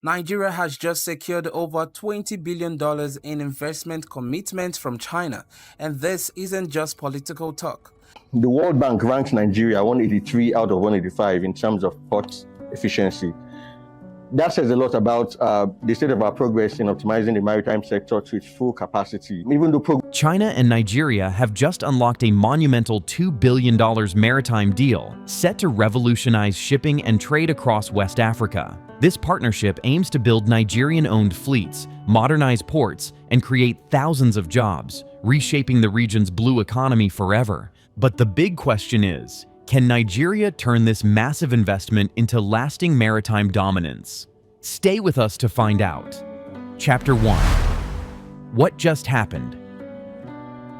Nigeria has just secured over $20 billion in investment commitments from China, and this isn't just political talk. The World Bank ranks Nigeria 183 out of 185 in terms of port efficiency. That says a lot about the state of our progress in optimizing the maritime sector to its full capacity. Even though China and Nigeria have just unlocked a monumental $2 billion maritime deal set to revolutionize shipping and trade across West Africa. This partnership aims to build Nigerian-owned fleets, modernize ports, and create thousands of jobs, reshaping the region's blue economy forever. But the big question is, can Nigeria turn this massive investment into lasting maritime dominance? Stay with us to find out. Chapter 1. What just happened?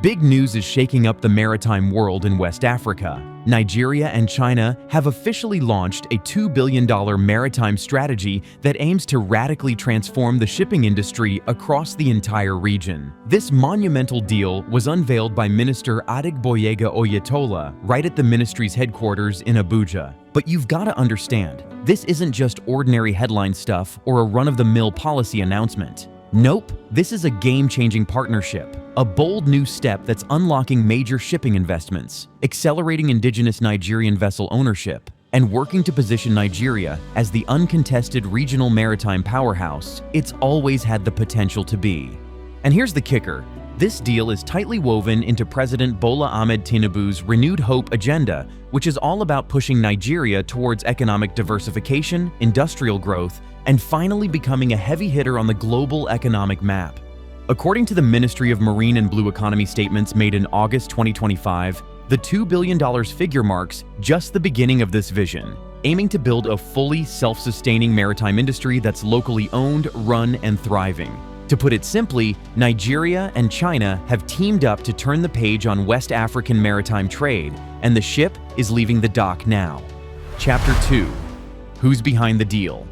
Big news is shaking up the maritime world in West Africa. Nigeria and China have officially launched a $2 billion maritime strategy that aims to radically transform the shipping industry across the entire region. This monumental deal was unveiled by Minister Adegboyega Oyetola right at the ministry's headquarters in Abuja. But you've got to understand, this isn't just ordinary headline stuff or a run-of-the-mill policy announcement. Nope, this is a game-changing partnership, a bold new step that's unlocking major shipping investments, accelerating indigenous Nigerian vessel ownership, and working to position Nigeria as the uncontested regional maritime powerhouse it's always had the potential to be. And here's the kicker. This deal is tightly woven into President Bola Ahmed Tinubu's Renewed Hope agenda, which is all about pushing Nigeria towards economic diversification, industrial growth, and finally becoming a heavy hitter on the global economic map. According to the Ministry of Marine and Blue Economy statements made in August 2025, the $2 billion figure marks just the beginning of this vision, aiming to build a fully self-sustaining maritime industry that's locally owned, run, and thriving. To put it simply, Nigeria and China have teamed up to turn the page on West African maritime trade, and the ship is leaving the dock now. Chapter 2. Who's behind the deal?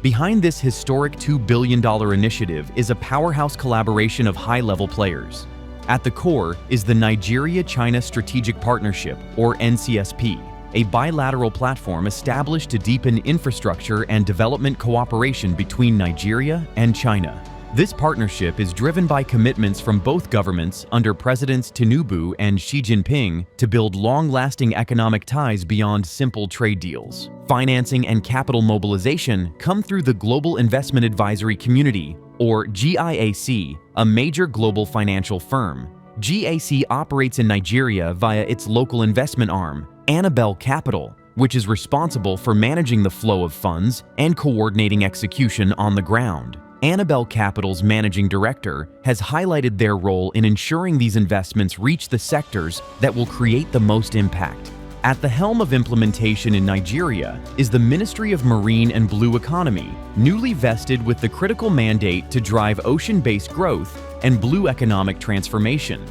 Behind this historic $2 billion initiative is a powerhouse collaboration of high-level players. At the core is the Nigeria-China Strategic Partnership, or NCSP, a bilateral platform established to deepen infrastructure and development cooperation between Nigeria and China. This partnership is driven by commitments from both governments under Presidents Tinubu and Xi Jinping to build long-lasting economic ties beyond simple trade deals. Financing and capital mobilization come through the Global Investment Advisory Community, or GIAC, a major global financial firm. GIAC operates in Nigeria via its local investment arm, Annabelle Capital, which is responsible for managing the flow of funds and coordinating execution on the ground. Annabelle Capital's managing director has highlighted their role in ensuring these investments reach the sectors that will create the most impact. At the helm of implementation in Nigeria is the Ministry of Marine and Blue Economy, newly vested with the critical mandate to drive ocean-based growth and blue economic transformation.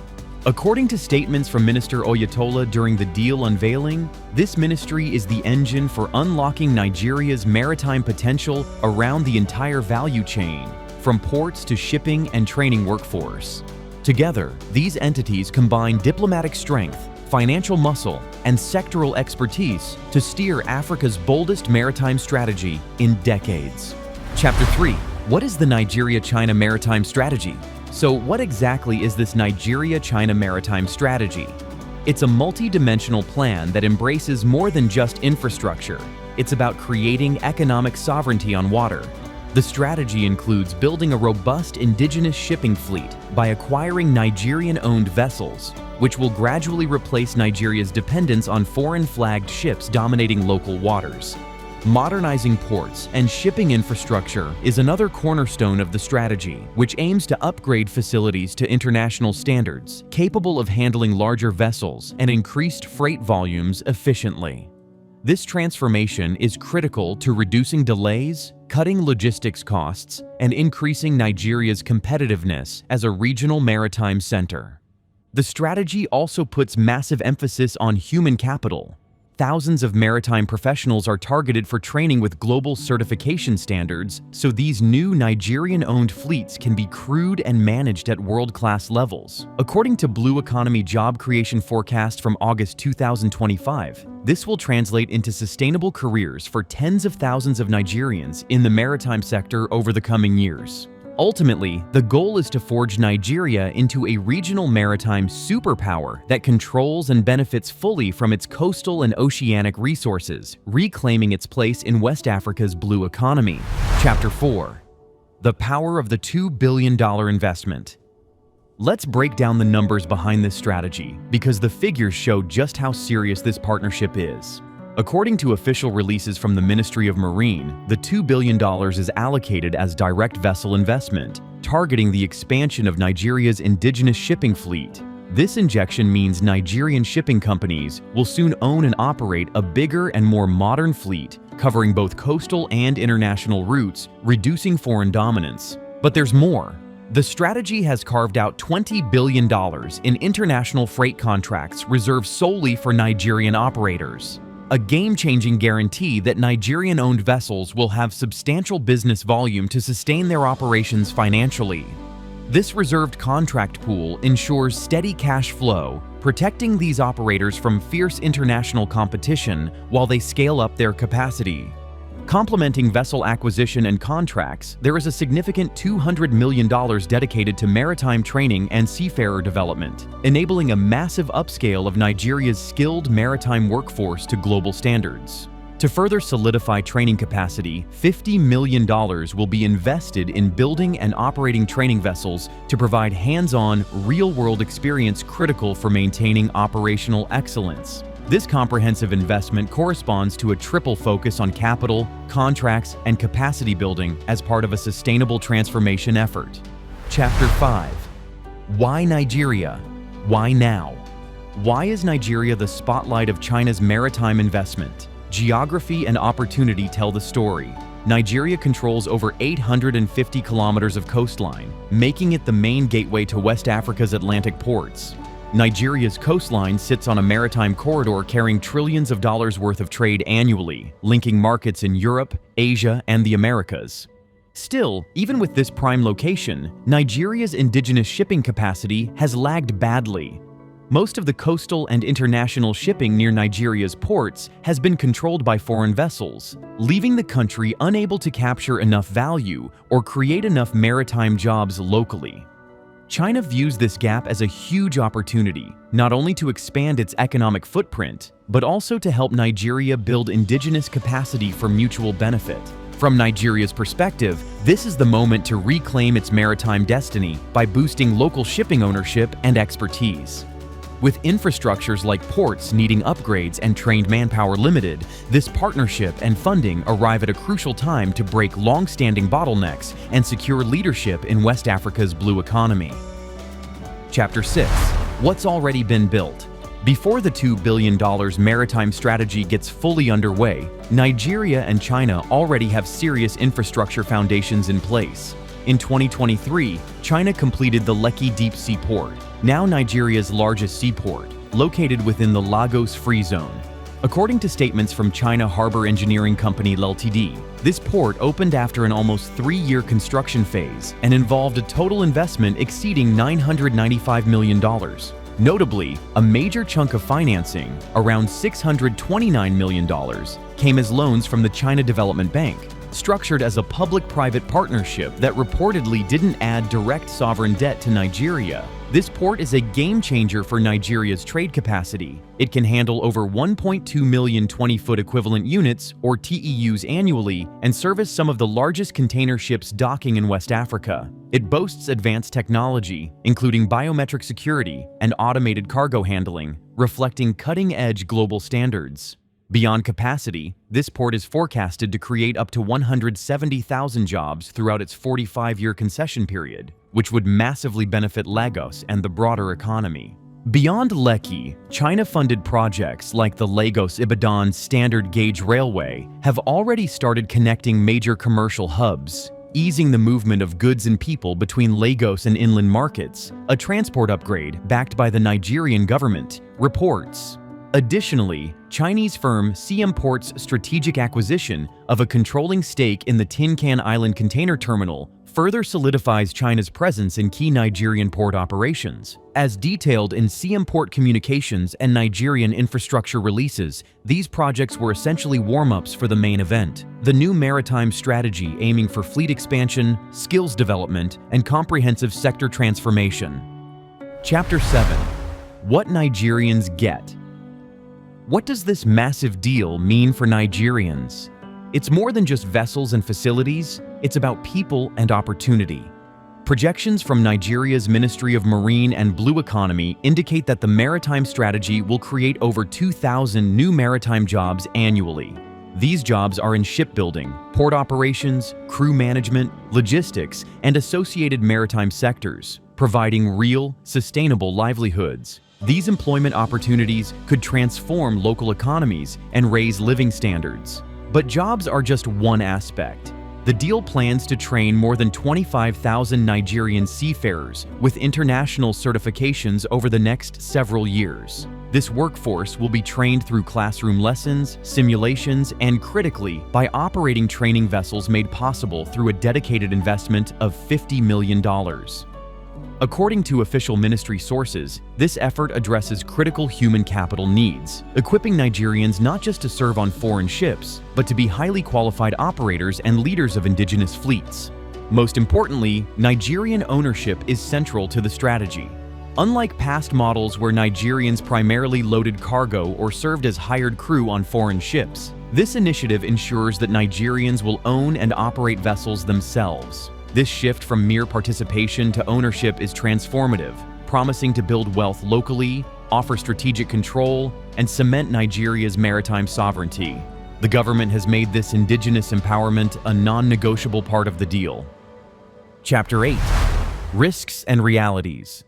According to statements from Minister Oyetola during the deal unveiling, this ministry is the engine for unlocking Nigeria's maritime potential around the entire value chain, from ports to shipping and training workforce. Together, these entities combine diplomatic strength, financial muscle, and sectoral expertise to steer Africa's boldest maritime strategy in decades. Chapter 3. What is the Nigeria-China Maritime Strategy? So what exactly is this Nigeria-China Maritime Strategy? It's a multi-dimensional plan that embraces more than just infrastructure. It's about creating economic sovereignty on water. The strategy includes building a robust indigenous shipping fleet by acquiring Nigerian-owned vessels, which will gradually replace Nigeria's dependence on foreign-flagged ships dominating local waters. Modernizing ports and shipping infrastructure is another cornerstone of the strategy, which aims to upgrade facilities to international standards, capable of handling larger vessels and increased freight volumes efficiently. This transformation is critical to reducing delays, cutting logistics costs, and increasing Nigeria's competitiveness as a regional maritime center. The strategy also puts massive emphasis on human capital. Thousands of maritime professionals are targeted for training with global certification standards, so these new Nigerian-owned fleets can be crewed and managed at world-class levels. According to Blue Economy Job Creation Forecast from August 2025, This will translate into sustainable careers for tens of thousands of Nigerians in the maritime sector over the coming years. Ultimately, the goal is to forge Nigeria into a regional maritime superpower that controls and benefits fully from its coastal and oceanic resources, reclaiming its place in West Africa's blue economy. Chapter 4. The Power of the $2 billion Investment. Let's break down the numbers behind this strategy, because the figures show just how serious this partnership is. According to official releases from the Ministry of Marine, the $2 billion is allocated as direct vessel investment, targeting the expansion of Nigeria's indigenous shipping fleet. This injection means Nigerian shipping companies will soon own and operate a bigger and more modern fleet, covering both coastal and international routes, reducing foreign dominance. But there's more. The strategy has carved out $20 billion in international freight contracts reserved solely for Nigerian operators. A game-changing guarantee that Nigerian-owned vessels will have substantial business volume to sustain their operations financially. This reserved contract pool ensures steady cash flow, protecting these operators from fierce international competition while they scale up their capacity. Complementing vessel acquisition and contracts, there is a significant $200 million dedicated to maritime training and seafarer development, enabling a massive upscale of Nigeria's skilled maritime workforce to global standards. To further solidify training capacity, $50 million will be invested in building and operating training vessels to provide hands-on, real-world experience critical for maintaining operational excellence. This comprehensive investment corresponds to a triple focus on capital, contracts, and capacity building as part of a sustainable transformation effort. Chapter 5. Why Nigeria? Why now? Why is Nigeria the spotlight of China's maritime investment? Geography and opportunity tell the story. Nigeria controls over 850 kilometers of coastline, making it the main gateway to West Africa's Atlantic ports. Nigeria's coastline sits on a maritime corridor carrying trillions of dollars worth of trade annually, linking markets in Europe, Asia, and the Americas. Still, even with this prime location, Nigeria's indigenous shipping capacity has lagged badly. Most of the coastal and international shipping near Nigeria's ports has been controlled by foreign vessels, leaving the country unable to capture enough value or create enough maritime jobs locally. China views this gap as a huge opportunity, not only to expand its economic footprint, but also to help Nigeria build indigenous capacity for mutual benefit. From Nigeria's perspective, this is the moment to reclaim its maritime destiny by boosting local shipping ownership and expertise. With infrastructures like ports needing upgrades and trained manpower limited, this partnership and funding arrive at a crucial time to break long-standing bottlenecks and secure leadership in West Africa's blue economy. Chapter 6. What's already been built? Before the $2 billion maritime strategy gets fully underway, Nigeria and China already have serious infrastructure foundations in place. In 2023, China completed the Lekki Deep Sea Port, now Nigeria's largest seaport, located within the Lagos Free Zone. According to statements from China Harbor Engineering Company Ltd, this port opened after an almost 3-year construction phase and involved a total investment exceeding $995 million. Notably, a major chunk of financing, around $629 million, came as loans from the China Development Bank, structured as a public-private partnership that reportedly didn't add direct sovereign debt to Nigeria. This port is a game-changer for Nigeria's trade capacity. It can handle over 1.2 million 20-foot equivalent units, or TEUs, annually and service some of the largest container ships docking in West Africa. It boasts advanced technology, including biometric security and automated cargo handling, reflecting cutting-edge global standards. Beyond capacity, this port is forecasted to create up to 170,000 jobs throughout its 45-year concession period, which would massively benefit Lagos and the broader economy. Beyond Lekki, China-funded projects like the Lagos-Ibadan Standard Gauge Railway have already started connecting major commercial hubs, easing the movement of goods and people between Lagos and inland markets, a transport upgrade backed by the Nigerian government, reports. Additionally, Chinese firm CM Port's strategic acquisition of a controlling stake in the Tin Can Island container terminal further solidifies China's presence in key Nigerian port operations. As detailed in CM Port Communications and Nigerian infrastructure releases, these projects were essentially warm-ups for the main event. The new maritime strategy aiming for fleet expansion, skills development, and comprehensive sector transformation. Chapter 7. What Nigerians Get. What does this massive deal mean for Nigerians? It's more than just vessels and facilities, it's about people and opportunity. Projections from Nigeria's Ministry of Marine and Blue Economy indicate that the maritime strategy will create over 2,000 new maritime jobs annually. These jobs are in shipbuilding, port operations, crew management, logistics, and associated maritime sectors, providing real, sustainable livelihoods. These employment opportunities could transform local economies and raise living standards. But jobs are just one aspect. The deal plans to train more than 25,000 Nigerian seafarers with international certifications over the next several years. This workforce will be trained through classroom lessons, simulations, and critically, by operating training vessels made possible through a dedicated investment of $50 million. According to official ministry sources, this effort addresses critical human capital needs, equipping Nigerians not just to serve on foreign ships, but to be highly qualified operators and leaders of indigenous fleets. Most importantly, Nigerian ownership is central to the strategy. Unlike past models where Nigerians primarily loaded cargo or served as hired crew on foreign ships, this initiative ensures that Nigerians will own and operate vessels themselves. This shift from mere participation to ownership is transformative, promising to build wealth locally, offer strategic control, and cement Nigeria's maritime sovereignty. The government has made this indigenous empowerment a non-negotiable part of the deal. Chapter 8. Risks and Realities.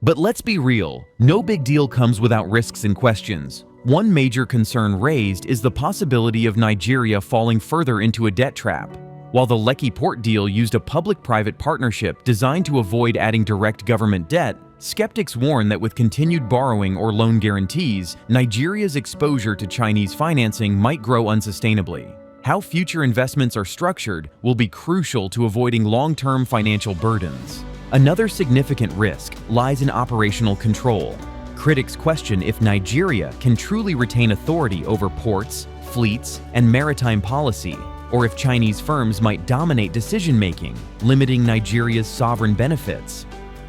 But let's be real, no big deal comes without risks and questions. One major concern raised is the possibility of Nigeria falling further into a debt trap. While the Lekki port deal used a public-private partnership designed to avoid adding direct government debt, skeptics warn that with continued borrowing or loan guarantees, Nigeria's exposure to Chinese financing might grow unsustainably. How future investments are structured will be crucial to avoiding long-term financial burdens. Another significant risk lies in operational control. Critics question if Nigeria can truly retain authority over ports, fleets, and maritime policy, or if Chinese firms might dominate decision-making, limiting Nigeria's sovereign benefits.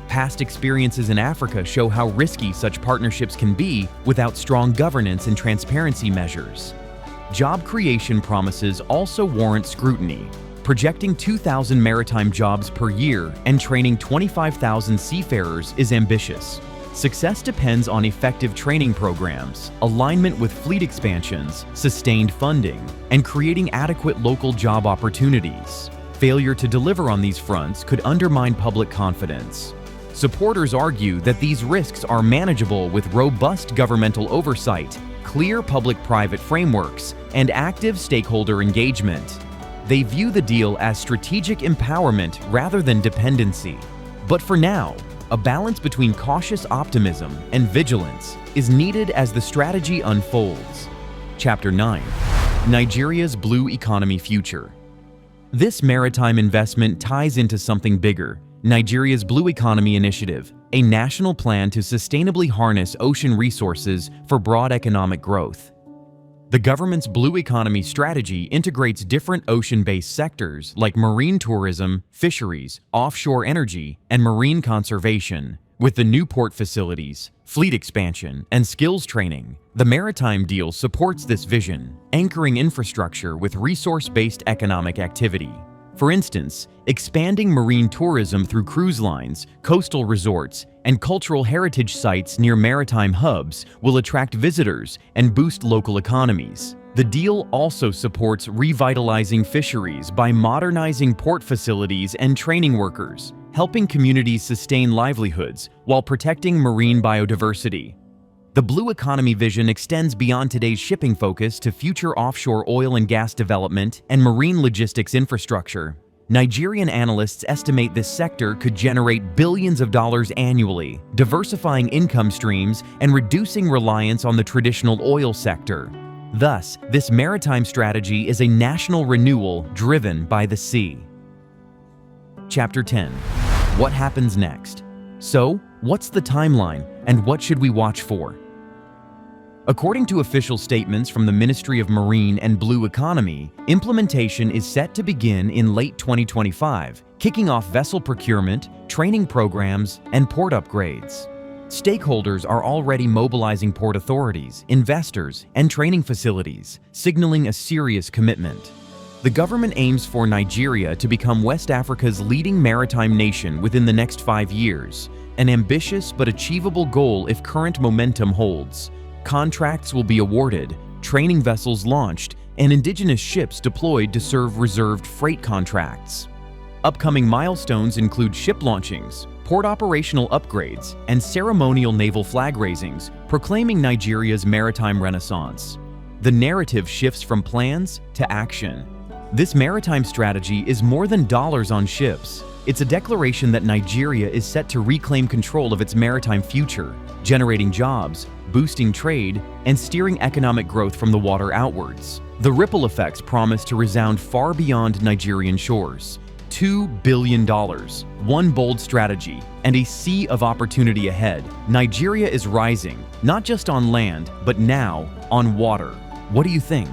Past experiences in Africa show how risky such partnerships can be without strong governance and transparency measures. Job creation promises also warrant scrutiny. Projecting 2,000 maritime jobs per year and training 25,000 seafarers is ambitious. Success depends on effective training programs, alignment with fleet expansions, sustained funding, and creating adequate local job opportunities. Failure to deliver on these fronts could undermine public confidence. Supporters argue that these risks are manageable with robust governmental oversight, clear public-private frameworks, and active stakeholder engagement. They view the deal as strategic empowerment rather than dependency. But for now, a balance between cautious optimism and vigilance is needed as the strategy unfolds. Chapter 9. Nigeria's Blue Economy Future. This maritime investment ties into something bigger, Nigeria's Blue Economy Initiative, a national plan to sustainably harness ocean resources for broad economic growth. The government's Blue Economy strategy integrates different ocean-based sectors like marine tourism, fisheries, offshore energy, and marine conservation. With the new port facilities, fleet expansion, and skills training, the Maritime deal supports this vision, anchoring infrastructure with resource-based economic activity. For instance, expanding marine tourism through cruise lines, coastal resorts, and cultural heritage sites near maritime hubs will attract visitors and boost local economies. The deal also supports revitalizing fisheries by modernizing port facilities and training workers, helping communities sustain livelihoods while protecting marine biodiversity. The Blue Economy vision extends beyond today's shipping focus to future offshore oil and gas development and marine logistics infrastructure. Nigerian analysts estimate this sector could generate billions of dollars annually, diversifying income streams and reducing reliance on the traditional oil sector. Thus, this maritime strategy is a national renewal driven by the sea. Chapter 10. What happens next? So, what's the timeline, and what should we watch for? According to official statements from the Ministry of Marine and Blue Economy, implementation is set to begin in late 2025, kicking off vessel procurement, training programs, and port upgrades. Stakeholders are already mobilizing port authorities, investors, and training facilities, signaling a serious commitment. The government aims for Nigeria to become West Africa's leading maritime nation within the next 5 years, an ambitious but achievable goal if current momentum holds. Contracts will be awarded, training vessels launched, and indigenous ships deployed to serve reserved freight contracts. Upcoming milestones include ship launchings, port operational upgrades, and ceremonial naval flag raisings, proclaiming Nigeria's maritime renaissance. The narrative shifts from plans to action. This maritime strategy is more than dollars on ships. It's a declaration that Nigeria is set to reclaim control of its maritime future, generating jobs, boosting trade, and steering economic growth from the water outwards. The ripple effects promise to resound far beyond Nigerian shores. $2 billion, one bold strategy, and a sea of opportunity ahead. Nigeria is rising, not just on land, but now on water. What do you think?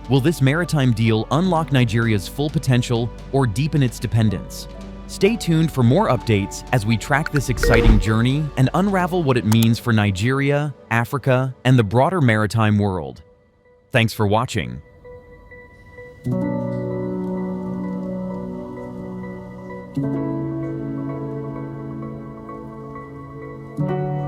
Will this maritime deal unlock Nigeria's full potential or deepen its dependence? Stay tuned for more updates as we track this exciting journey and unravel what it means for Nigeria, Africa, and the broader maritime world. Thanks for watching. Thank you.